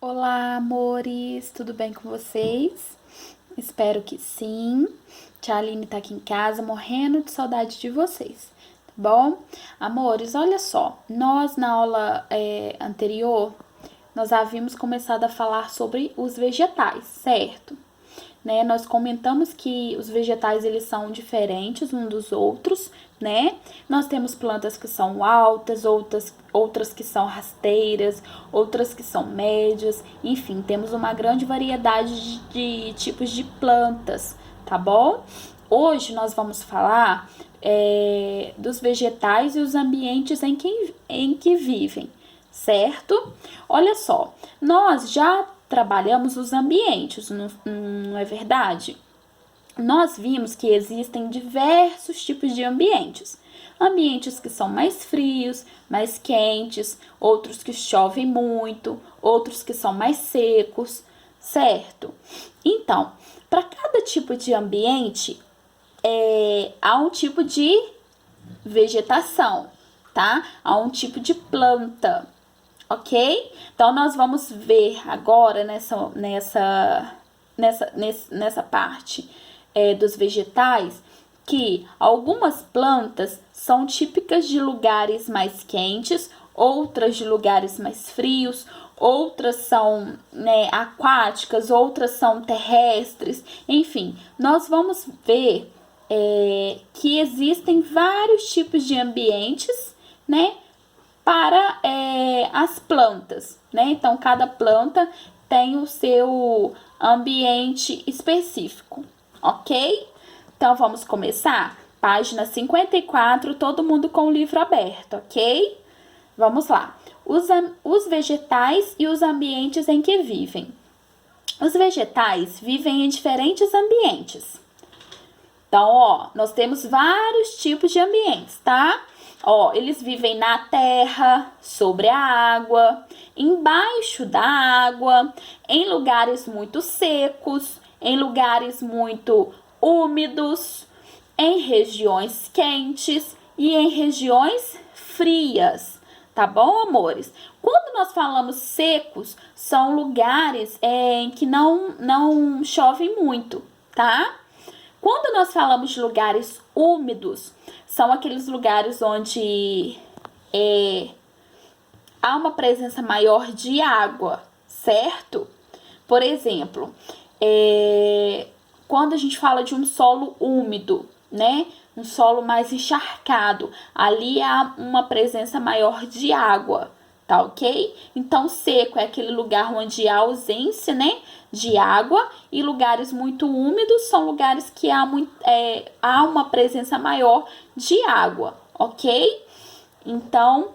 Olá, amores, tudo bem com vocês? Espero que sim. Tia Aline tá aqui em casa morrendo de saudade de vocês, tá bom? Amores, olha só, nós na aula anterior, nós havíamos começado a falar sobre os vegetais, certo? Né? Nós comentamos que os vegetais eles são diferentes uns dos outros, né? Nós temos plantas que são altas, outras que são rasteiras, outras que são médias, enfim, temos uma grande variedade de tipos de plantas, tá bom? Hoje nós vamos falar dos vegetais e os ambientes em que vivem, certo? Olha só, nós já trabalhamos os ambientes, não é verdade? Nós vimos que existem diversos tipos de ambientes. Ambientes que são mais frios, mais quentes, outros que chovem muito, outros que são mais secos, certo? Então, para cada tipo de ambiente, há um tipo de vegetação, tá? Há um tipo de planta, ok? Então, nós vamos ver agora nessa parte dos vegetais que algumas plantas são típicas de lugares mais quentes, outras de lugares mais frios, outras são aquáticas, outras são terrestres, enfim, nós vamos ver que existem vários tipos de ambientes, né, para as plantas, né? Então, cada planta tem o seu ambiente específico, ok? Então, vamos começar? Página 54, todo mundo com o livro aberto, ok? Vamos lá. Os vegetais e os ambientes em que vivem. Os vegetais vivem em diferentes ambientes. Então, ó, nós temos vários tipos de ambientes, tá? Ó, eles vivem na terra, sobre a água, embaixo da água, em lugares muito secos, em lugares muito úmidos, em regiões quentes e em regiões frias, tá bom, amores? Quando nós falamos secos, são lugares em que não chove muito, tá? Quando nós falamos de lugares úmidos, são aqueles lugares onde há uma presença maior de água, certo? Por exemplo, quando a gente fala de um solo úmido, né? Um solo mais encharcado, ali há uma presença maior de água, tá ok? Então, seco é aquele lugar onde há ausência, né, de água, e lugares muito úmidos são lugares que há uma presença maior de água, ok? Então,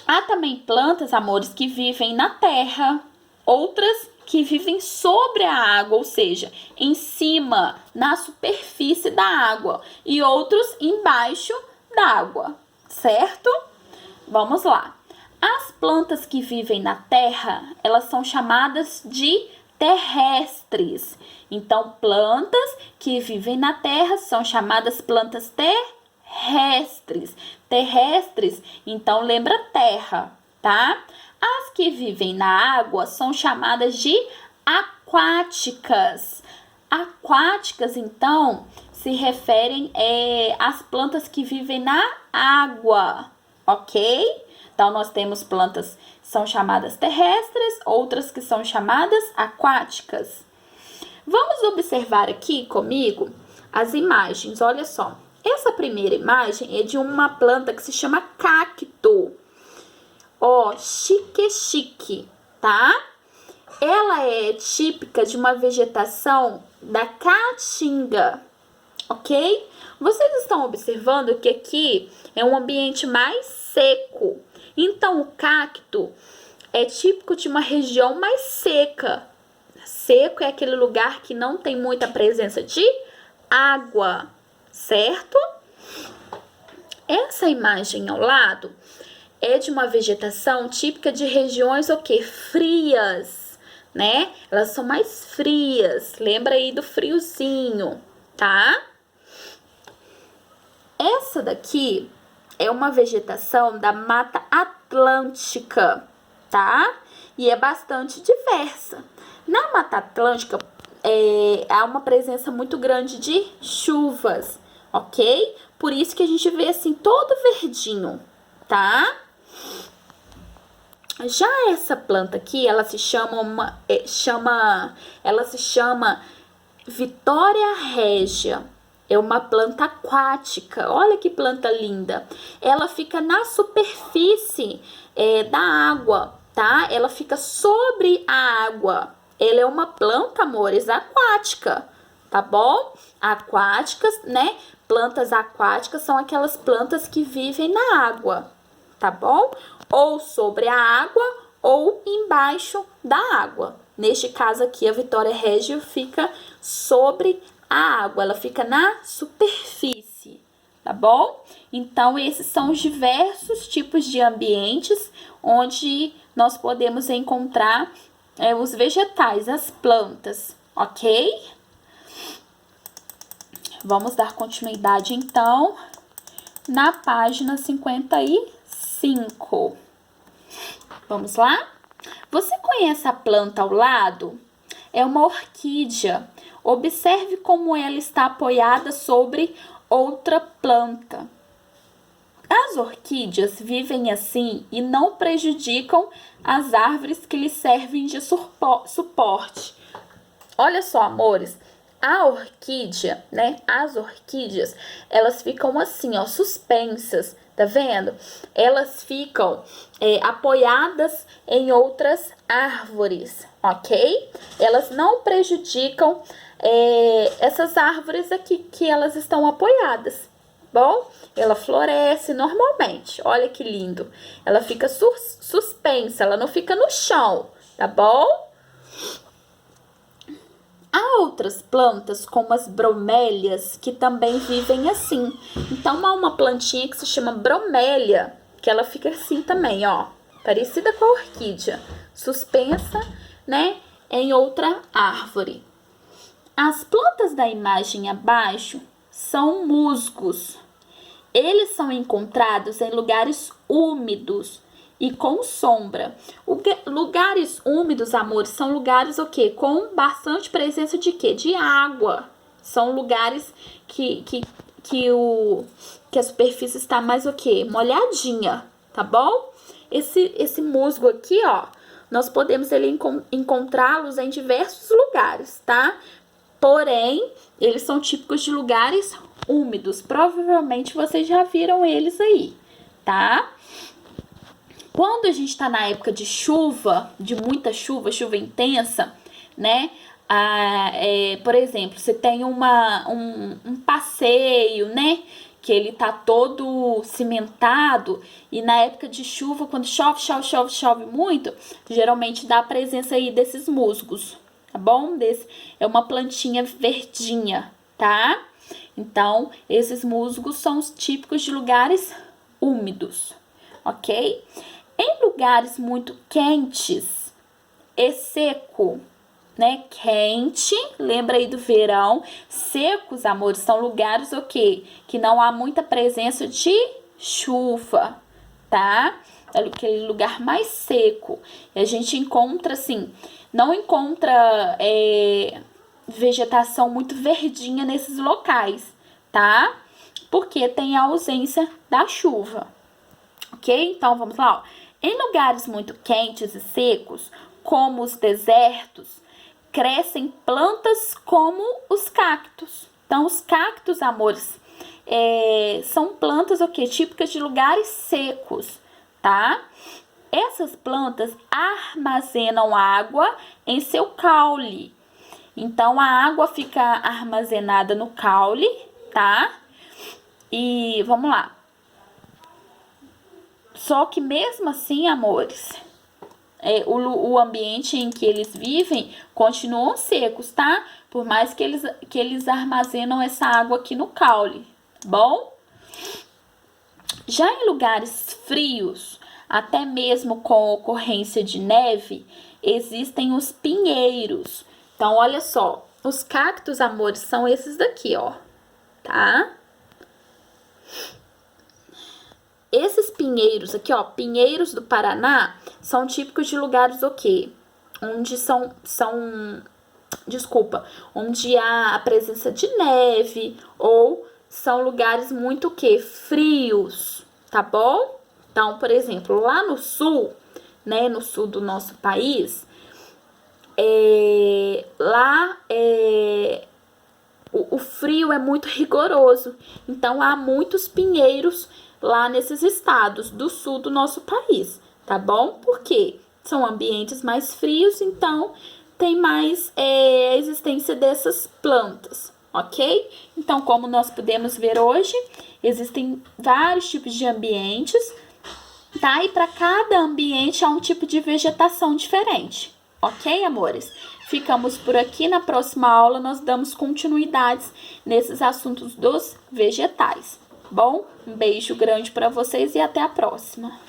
há também plantas, amores, que vivem na terra, outras que vivem sobre a água, ou seja, em cima, na superfície da água, e outros embaixo da água, certo? Vamos lá. As plantas que vivem na terra, elas são chamadas de terrestres. Então, plantas que vivem na terra são chamadas plantas terrestres. Terrestres, então lembra terra, tá? As que vivem na água são chamadas de aquáticas. Aquáticas, então, se referem às plantas que vivem na água, ok? Então, nós temos plantas que são chamadas terrestres, outras que são chamadas aquáticas. Vamos observar aqui comigo as imagens, olha só. Essa primeira imagem é de uma planta que se chama cacto. Ó, chique, tá? Ela é típica de uma vegetação da caatinga, ok? Vocês estão observando que aqui é um ambiente mais seco. Então, o cacto é típico de uma região mais seca. Seco é aquele lugar que não tem muita presença de água, certo? Essa imagem ao lado é de uma vegetação típica de regiões o quê? Frias, né? Elas são mais frias. Lembra aí do friozinho, tá? Essa daqui é uma vegetação da Mata Atlântica, tá? e é bastante diversa. Na Mata Atlântica, há uma presença muito grande de chuvas, ok? Por isso que a gente vê assim todo verdinho, tá? Já essa planta aqui, ela se chama Vitória régia. É uma planta aquática. Olha que planta linda. Ela fica na superfície da água, tá? Ela fica sobre a água. Ela é uma planta, amores, aquática, tá bom? Aquáticas, né? Plantas aquáticas são aquelas plantas que vivem na água, tá bom? Ou sobre a água ou embaixo da água. Neste caso aqui, a Vitória régia fica sobre a água, ela fica na superfície, tá bom? Então, esses são os diversos tipos de ambientes onde nós podemos encontrar os vegetais, as plantas, ok? Vamos dar continuidade, então, na página 55. Vamos lá? Você conhece a planta ao lado? É uma orquídea. Observe como ela está apoiada sobre outra planta. As orquídeas vivem assim e não prejudicam as árvores que lhes servem de suporte. Olha só, amores, a orquídea, né? As orquídeas, elas ficam assim, ó, suspensas, tá vendo? Elas ficam apoiadas em outras árvores, ok? Elas não prejudicam essas árvores aqui que elas estão apoiadas, bom? Ela floresce normalmente, olha que lindo. Ela fica suspensa, ela não fica no chão, tá bom? Há outras plantas, como as bromélias, que também vivem assim. Então, há uma plantinha que se chama bromélia, que ela fica assim também, ó, parecida com a orquídea, suspensa, né, em outra árvore. As plantas da imagem abaixo são musgos. Eles são encontrados em lugares úmidos e com sombra. Lugares úmidos, amores, são lugares o quê? Com bastante presença de quê? De água. São lugares que a superfície está mais o quê? Molhadinha, tá bom? Esse musgo aqui, ó, nós podemos encontrá-los em diversos lugares, tá? Porém, eles são típicos de lugares úmidos. Provavelmente vocês já viram eles aí, tá? Quando a gente tá na época de chuva, de muita chuva, chuva intensa, né? Por exemplo, você tem um passeio, né? Que ele tá todo cimentado, e na época de chuva, quando chove muito, geralmente dá a presença aí desses musgos, tá bom? É uma plantinha verdinha, tá? Então, esses musgos são os típicos de lugares úmidos, ok? Em lugares muito quentes e seco, né? Quente, lembra aí do verão. Secos, amores, são lugares o quê? Que não há muita presença de chuva, tá? É aquele lugar mais seco. E a gente encontra, assim, não encontra vegetação muito verdinha nesses locais, tá? Porque tem a ausência da chuva, ok? Então, vamos lá, ó. Em lugares muito quentes e secos, como os desertos, crescem plantas como os cactos. Então, os cactos, amores, são plantas o quê? Típicas de lugares secos, tá? Essas plantas armazenam água em seu caule. Então, a água fica armazenada no caule, tá? E vamos lá. Só que mesmo assim, amores, o ambiente em que eles vivem continuam secos, tá? Por mais que eles armazenam essa água aqui no caule, bom? Já em lugares frios, até mesmo com ocorrência de neve, existem os pinheiros. Então, olha só, os cactos, amores, são esses daqui, ó, tá? Esses pinheiros aqui, ó, pinheiros do Paraná, são típicos de lugares o quê? Onde onde há a presença de neve, ou são lugares muito o quê? Frios, tá bom? Então, por exemplo, lá no sul, né, no sul do nosso país, o frio é muito rigoroso, então há muitos pinheiros lá nesses estados do sul do nosso país, tá bom? Porque são ambientes mais frios, então tem mais existência dessas plantas, ok? Então, como nós podemos ver hoje, existem vários tipos de ambientes, tá? E para cada ambiente há um tipo de vegetação diferente, ok, amores? Ficamos por aqui. Na próxima aula nós damos continuidades nesses assuntos dos vegetais. Bom, um beijo grande para vocês e até a próxima.